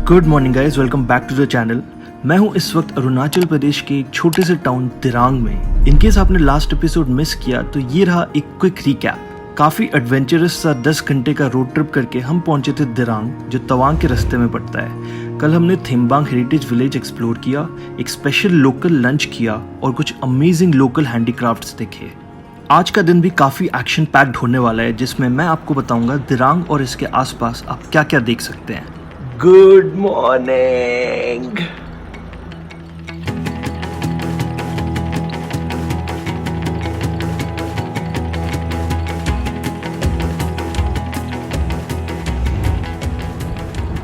Good morning guys, welcome back to the channel. मैं हूं इस वक्त अरुणाचल प्रदेश के एक छोटे से टाउन दिरांग में। इनकेस आपने लास्ट एपिसोड मिस किया तो ये रहा एक क्विक रिकैप। काफी एडवेंचरस सा 10 घंटे का रोड ट्रिप करके हम पहुंचे थे दिरांग, जो तवांग के रास्ते में पड़ता है। कल हमने थेम्बांग हेरिटेज विलेज एक्सप्लोर किया, एक स्पेशल लोकल लंच किया और कुछ अमेजिंग लोकल हैंडीक्राफ्ट्स देखे। आज का दिन भी काफी एक्शन पैक्ड होने वाला है, जिसमें मैं आपको बताऊंगा दिरांग और इसके आसपास आप क्या क्या देख सकते हैं। Good morning.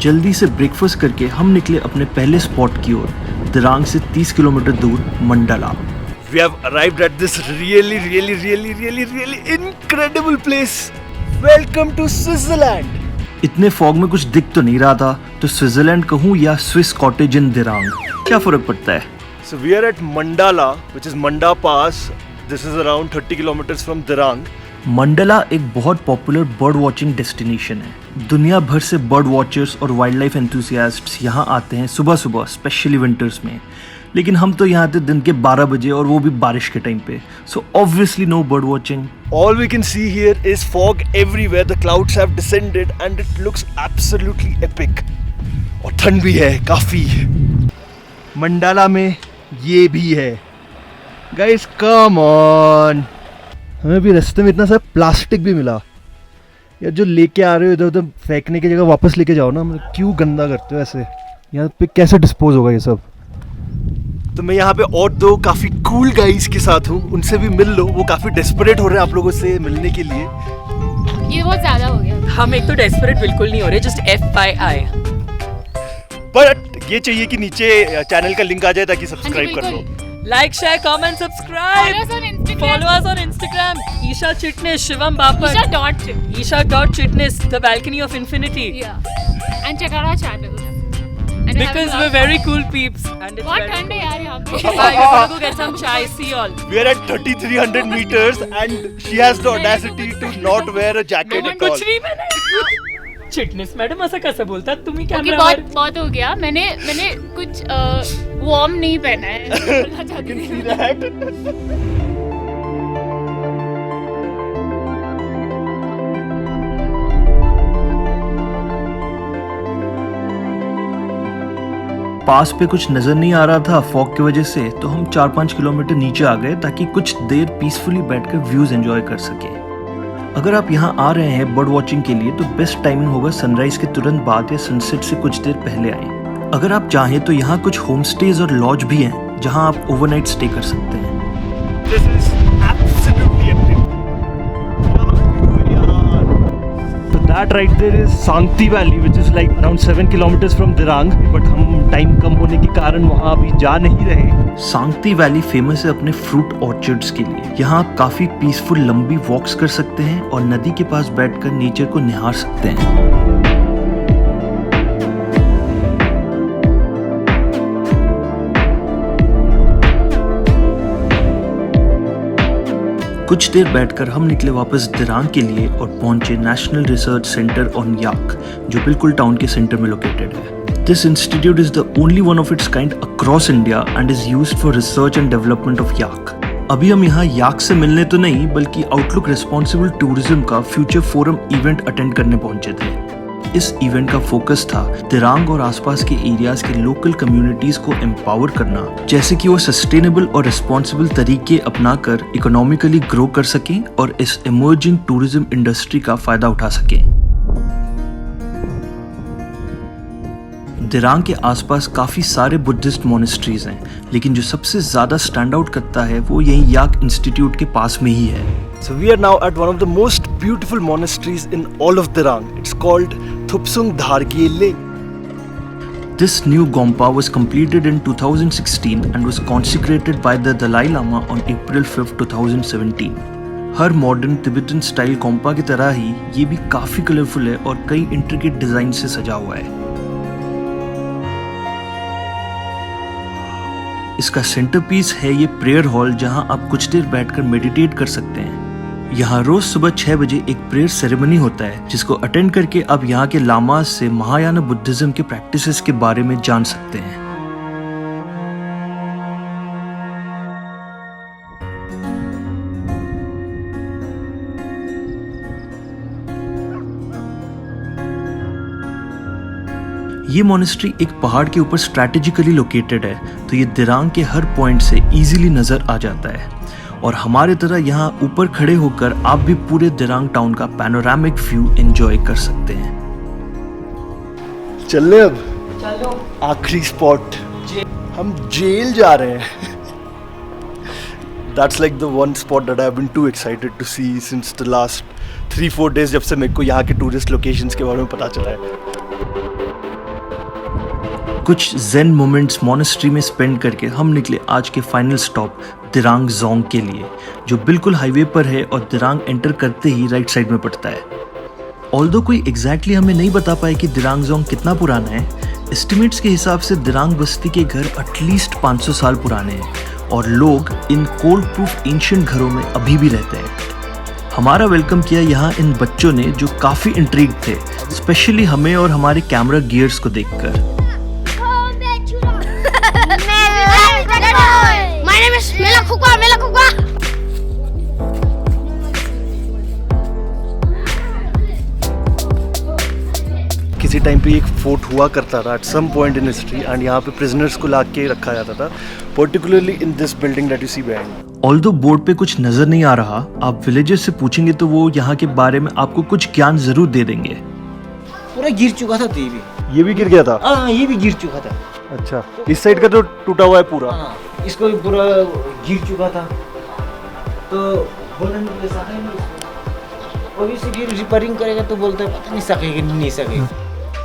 जल्दी से ब्रेकफास्ट करके हम निकले अपने पहले स्पॉट की ओर, दिरांग से 30 किलोमीटर दूर Mandla. We have arrived at this really incredible place. Welcome to Switzerland. इतने फॉग में कुछ दिख तो नहीं रहा था, तो स्विट्जरलैंड कहूँ या स्विस कॉटेज इन दिरांग, क्या फर्क पड़ता है? So we are at Mandala, which is Manda Pass. This is around 30 kilometers from Dirang. Mandla एक बहुत पॉपुलर बर्ड वॉचिंग डेस्टिनेशन है। दुनिया भर से बर्ड वॉचर्स और वाइल्ड लाइफ एंथुसियास्ट्स यहाँ आते हैं सुबह सुबह, स्पेशली विंटर्स में। लेकिन हम तो यहाँ थे दिन के 12 बजे, और वो भी बारिश के टाइम पे। So obviously no bird watching. All we can see here is fog everywhere. The clouds have descended and it looks absolutely epic. और ठंड भी है काफी। मंडाला में ये भी है। Guys, come on. हमें भी रास्ते में इतना सारा प्लास्टिक भी मिला। यार, जो लेके आ रहे हो इधर उधर फेंकने की जगह वापस लेके जाओ ना। मतलब क्यों गंदा करते हो ऐसे? यहाँ पे कैसे डिस्पोज होगा ये सब? तो मैं यहाँ पे और दो काफी कूल गाइस के साथ हूँ, उनसे भी मिल लो। वो काफी डेस्परेट हो रहे हैं आप लोगों से मिलने के लिए। ये बहुत ज्यादा हो गया। हम एक तो डेस्परेट बिल्कुल नहीं हो रहे, जस्ट FYI। बट ये चाहिए कि नीचे चैनल का लिंक आ जाए ताकि सब्सक्राइब कर लो। Like, share, comment, subscribe. Follow us on Instagram. Isha Chitnis, Shivam Bapat. Isha.Chitnis, the balcony of infinity. Yeah. And check out our channel. And Because we're very cool peeps. And it's बहुत very ठंड है यार यहाँ पे। Bye, we're gonna go get some chai. See you all. We are at 3300 meters and she has the audacity to not wear a jacket at all. कुछ नहीं मैंने। Chitnis madam ऐसा कैसे बोलता है? तुम ही क्योंकि कैमरा बहुत हो गया। मैंने कुछ वार्म नहीं पहना है। बोलना चाहती थी। पास पे कुछ नजर नहीं आ रहा था फॉग की वजह से, तो हम 4-5 किलोमीटर नीचे आ गए ताकि कुछ देर पीसफुली बैठकर व्यूज एंजॉय कर सके। अगर आप यहाँ आ रहे हैं बर्ड वॉचिंग के लिए तो बेस्ट टाइमिंग होगा सनराइज के तुरंत बाद या सनसेट से कुछ देर पहले आए। अगर आप चाहें तो यहाँ कुछ होम स्टेज और लॉज भी हैं जहाँ आप ओवरनाइट स्टे कर सकते हैं। This is absolutely epic. So that right there is Sangti Valley, which is like around 7 kilometers from Dirang. But हम टाइम कम होने के कारण वहाँ अभी जा नहीं रहे। सांगती वैली फेमस है अपने फ्रूट ऑर्चर्ड्स के लिए। यहाँ आप काफी पीसफुल लंबी वॉक्स कर सकते हैं और नदी के पास बैठकर नेचर को निहार सकते हैं। कुछ देर बैठकर हम निकले वापस दिरांग के लिए और पहुंचे नेशनल रिसर्च सेंटर ऑन याक, जो बिल्कुल टाउन के सेंटर में लोकेटेड है। This institute is the only one of its kind across India and is used for research and development of yak. अभी हम यहाँ याक से मिलने तो नहीं बल्कि आउटलुक रिस्पॉन्सिबल टूरिज्म का फ्यूचर फोरम इवेंट अटेंड करने पहुंचे थे। इस इवेंट का फोकस था दिरांग और आसपास के एरियाज के लोकल कम्युनिटीज को एम्पावर करना, जैसे कि वो सस्टेनेबल और रिस्पॉन्सिबल तरीके अपनाकर इकोनॉमिकली ग्रो कर सकें और इस इमर्जिंग टूरिज्म इंडस्ट्री का फायदा उठा सकें। दिरांग के आसपास काफी सारे बुद्धिस्ट मोनेस्ट्रीज हैं, लेकिन जो सबसे ज्यादा स्टैंड आउट करता है वो यही याक इंस्टीट्यूट के पास में ही है। So we are now at one of the most beautiful monasteries in all of Dirang. It's called Thupsung Dhargyele. This new Gompa was completed in 2016 and was consecrated by the Dalai Lama on April 5, 2017. हर modern Tibetan style गोम्पा की तरह ही ये भी काफी colourful है और कई इंट्रिकेट डिजाइन से सजा हुआ है। इसका सेंटरपीस है ये प्रेयर हॉल, जहां आप कुछ देर बैठकर मेडिटेट कर सकते हैं। यहाँ रोज सुबह 6 बजे एक प्रेयर सेरेमनी होता है जिसको अटेंड करके आप यहाँ के लामाज से महायाना बुद्धिज्म के प्रैक्टिसेस के बारे में जान सकते हैं। ये मोनेस्ट्री एक पहाड़ के ऊपर स्ट्रैटेजिकली लोकेटेड है, तो ये दिरांग के हर पॉइंट से इजीली नजर आ जाता है और हमारे तरह यहाँ ऊपर खड़े होकर आप भी पूरे दिरांग टाउन का पैनोरामिक व्यू एंजॉय कर सकते हैं। चल अब चलो आखिरी स्पॉट, हम जेल जा रहे हैं। That's like the one spot that I've been too excited to see since the last 3-4 days जब से मेरे को यहाँ के टूरिस्ट लोकेशंस के बारे में पता चला है। कुछ ज़ेन मोमेंट्स मोनेस्ट्री में स्पेंड करके हम निकले आज के फाइनल स्टॉप दिरांग जोंग के लिए, जो बिल्कुल हाईवे पर है और दिरांग एंटर करते ही राइट साइड में पड़ता है। ऑल्दो कोई एग्जैक्टली हमें नहीं बता पाए कि दिरांग जोंग कितना पुराना है, एस्टिमेट्स के हिसाब से दिरांग बस्ती के घर एटलीस्ट 500 साल पुराने हैं और लोग इन कोल्ड प्रूफ एंशिएंट घरों में अभी भी रहते हैं। हमारा वेलकम किया यहाँ इन बच्चों ने जो काफ़ी इंट्रीग्ड थे, स्पेशली हमें और हमारे कैमरा गियर्स को देखकर। किसी टाइम पे एक फोर्ट हुआ करता था at some point in history and यहाँ पे प्रिजनर्स को ला के रखा जाता था, particularly in this building that you see behind. Although board पे कुछ नजर नहीं आ रहा, आप विलेजर्स से पूछेंगे तो वो यहाँ के बारे में आपको कुछ ज्ञान जरूर दे देंगे। पूरा गिर चुका था, तो ये भी गिर गया था। हाँ, ये भी गिर चुका था। अच्छा, इस साइड का तो टूटा हुआ है पूरा। हाँ, इसको भी पूरा गिर चुका था, तो बोलने में ऐसा है नहीं। अभी से भी रिपेयरिंग करेगा तो बोलते हैं पता नहीं सकेगा नहीं सकेगा।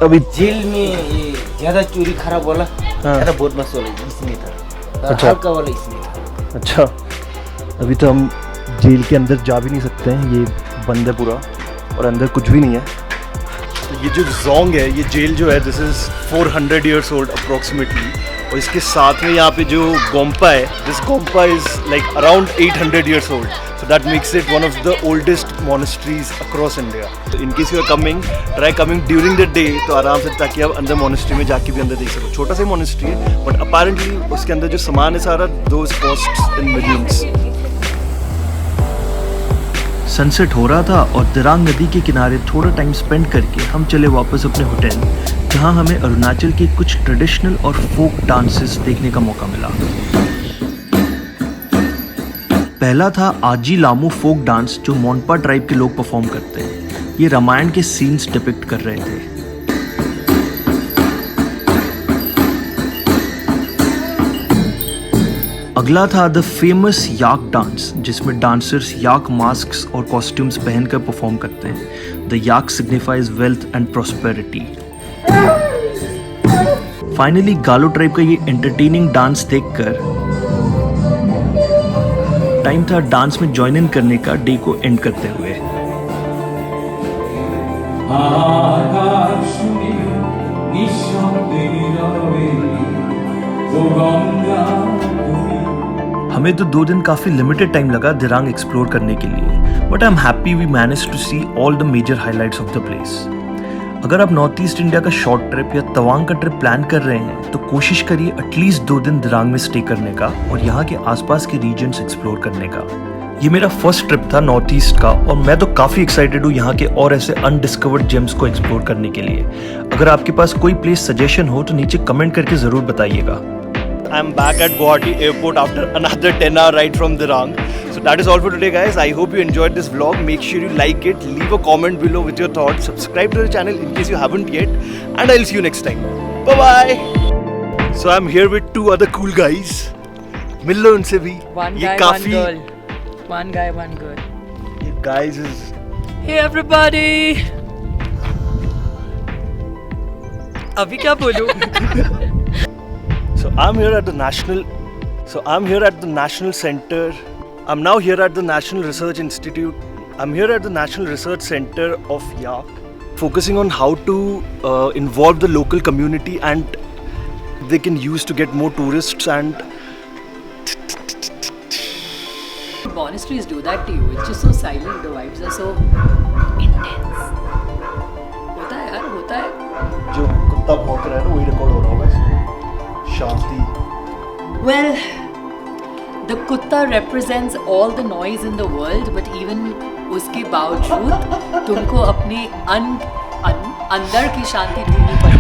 अभी जेल में ये ज्यादा चोरी खराब वाला, ज्यादा बदमाश वाला इसमें था, अच्छा। हल्का वाला इसमें था। अच्छा, अभी तो हम जेल के अंदर जा भी नहीं सकते हैं, ये बंद है पूरा और अंदर कुछ भी नहीं है। तो ये जो जोंग है, ये जेल जो है, this is 400 years old approximately, और इसके साथ में यहाँ पे जो गोम्पा है, this Gompa is like around 800 years old, so that makes it one of the oldest monasteries across India. So in case you are coming, try coming during the day, तो आराम से, ताकि आप अंदर मोनेस्ट्री में जाके भी अंदर देख सको। छोटा सा मोनेस्ट्री है, बट अपेरेंटली उसके अंदर जो सामान है सारा, those costs in millions. Sunset हो रहा था और दिरांग नदी के किनारे थोड़ा टाइम स्पेंड करके हम चले वापस अपने होटल, जहां हमें अरुणाचल के कुछ ट्रेडिशनल और फोक डांसेस देखने का मौका मिला। पहला था आजी लामू फोक डांस, जो मोनपा ट्राइब के लोग परफॉर्म करते हैं। ये रामायण के सीन्स डिपिक्ट कर रहे थे। अगला था द फेमस याक डांस, जिसमें डांसर्स याक मास्क्स और कॉस्ट्यूम्स पहनकर परफॉर्म करते हैं। The yak signifies wealth and prosperity. Finally गालो ट्राइब का ये एंटरटेनिंग डांस देखकर टाइम था डांस में ज्वाइन इन करने का, डे को एंड करते हुए। हमें तो 2 दिन काफी लिमिटेड टाइम लगा दिरांग एक्सप्लोर करने के लिए, but I am happy we manage to see all the major highlights of the place. अगर आप नॉर्थ ईस्ट इंडिया का शॉर्ट ट्रिप या तवांग का ट्रिप प्लान कर रहे हैं तो कोशिश करिए एटलीस्ट 2 दिन दिरांग में स्टे करने का और यहाँ के आसपास के रीजन्स एक्सप्लोर करने का। ये मेरा फर्स्ट ट्रिप था नॉर्थ ईस्ट का और मैं तो काफ़ी एक्साइटेड हूँ यहाँ के और ऐसे अनडिस्कवर्ड जेम्स को एक्सप्लोर करने के लिए। अगर आपके पास कोई प्लेस सजेशन हो तो नीचे कमेंट करके ज़रूर बताइएगा। I'm back at Guwahati airport after another 10-hour ride from Dirang. So that is all for today, guys. I hope you enjoyed this vlog. Make sure you like it, leave a comment below with your thoughts, subscribe to the channel in case you haven't yet, and I'll see you next time. Bye bye. So I'm here with 2 other cool guys. मिल लो उनसे भी। One ये guy, काफी one girl. One guy, one girl. ये guys is Hey everybody. अभी क्या बोलूं? So I'm here at the National Center. I'm now here at the National Research Institute. I'm here at the National Research Center of Yak, focusing on how to involve the local community and they can use to get more tourists and monasteries do that to you. It's just so silent. The vibes are so intense. होता है यार, होता है. जो कुत्ता भौंक रहा है ना वही रिकॉर्ड हो रहा होगा इसमें. शांति. Well, the kutta represents all the noise in the world, but even उसके बावजूद तुमको अपने अंदर की शांति ढूंढनी पड़ेगी.